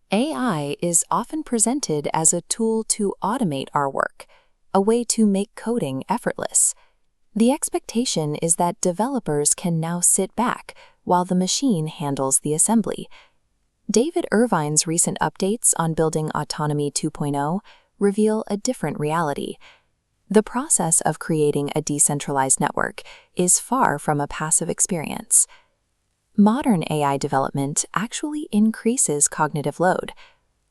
AI is often presented as a tool to automate our work, a way to make coding effortless. The expectation is that developers can now sit back while the machine handles the assembly. David Irvine's recent updates on building Autonomi 2.0 reveal a different reality. The process of creating a decentralized network is far from a passive experience. Modern AI development actually increases cognitive load.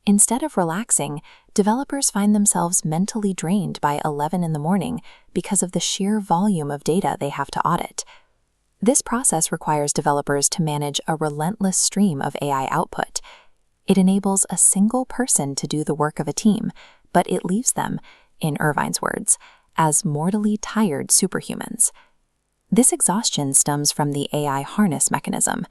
Instead of relaxing, developers find themselves mentally drained by 11 in the morning because of the sheer volume of data they have to audit. This process requires developers to manage a relentless stream of AI output. It enables a single person to do the work of a team, but it leaves them, in Irvine's words, as mortally tired superhumans. This exhaustion stems from the AI harness mechanism.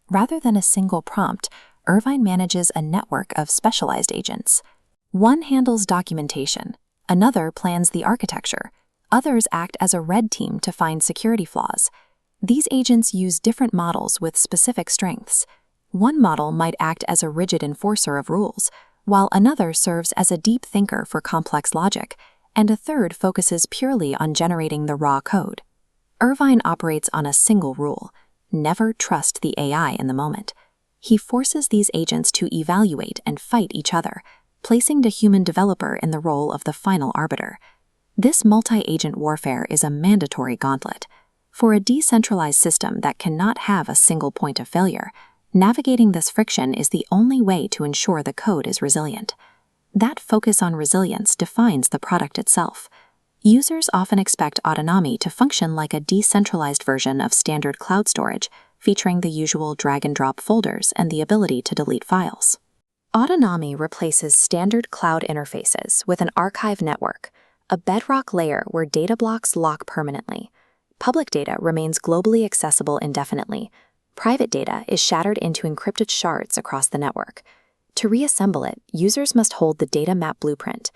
Rather than a single prompt, Irvine manages a network of specialized agents. One handles documentation, another plans the architecture, others act as a red team to find security flaws. These agents use different models with specific strengths. One model might act as a rigid enforcer of rules, while another serves as a deep thinker for complex logic, and a third focuses purely on generating the raw code. Irvine operates on a single rule: never trust the AI in the moment. He forces these agents to evaluate and fight each other, placing the human developer in the role of the final arbiter. This multi-agent warfare is a mandatory gauntlet. For a decentralized system that cannot have a single point of failure, navigating this friction is the only way to ensure the code is resilient. That focus on resilience defines the product itself. Users often expect Autonomi to function like a decentralized version of standard cloud storage, featuring the usual drag-and-drop folders and the ability to delete files. Autonomi replaces standard cloud interfaces with an archive network, a bedrock layer where data blocks lock permanently. Public data remains globally accessible indefinitely. Private data is shattered into encrypted shards across the network. To reassemble it, users must hold the data map blueprint.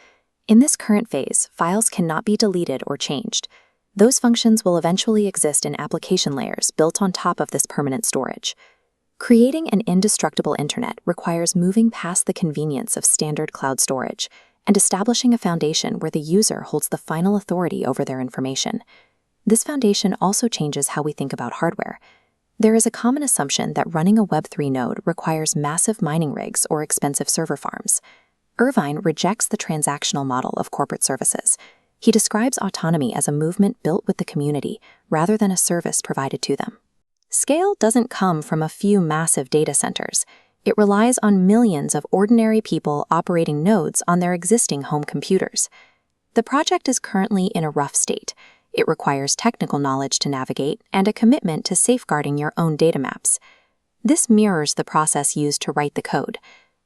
In this current phase, files cannot be deleted or changed. Those functions will eventually exist in application layers built on top of this permanent storage. Creating an indestructible internet requires moving past the convenience of standard cloud storage and establishing a foundation where the user holds the final authority over their information. This foundation also changes how we think about hardware. There is a common assumption that running a Web3 node requires massive mining rigs or expensive server farms. Irvine rejects the transactional model of corporate services. He describes Autonomi as a movement built with the community rather than a service provided to them. Scale doesn't come from a few massive data centers. It relies on millions of ordinary people operating nodes on their existing home computers. The project is currently in a rough state. It requires technical knowledge to navigate and a commitment to safeguarding your own data maps. This mirrors the process used to write the code.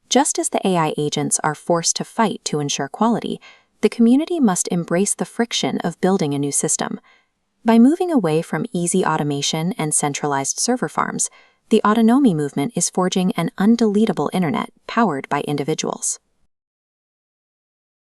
Just as the AI agents are forced to fight to ensure quality, the community must embrace the friction of building a new system. By moving away from easy automation and centralized server farms, the Autonomi movement is forging an undeletable internet powered by individuals.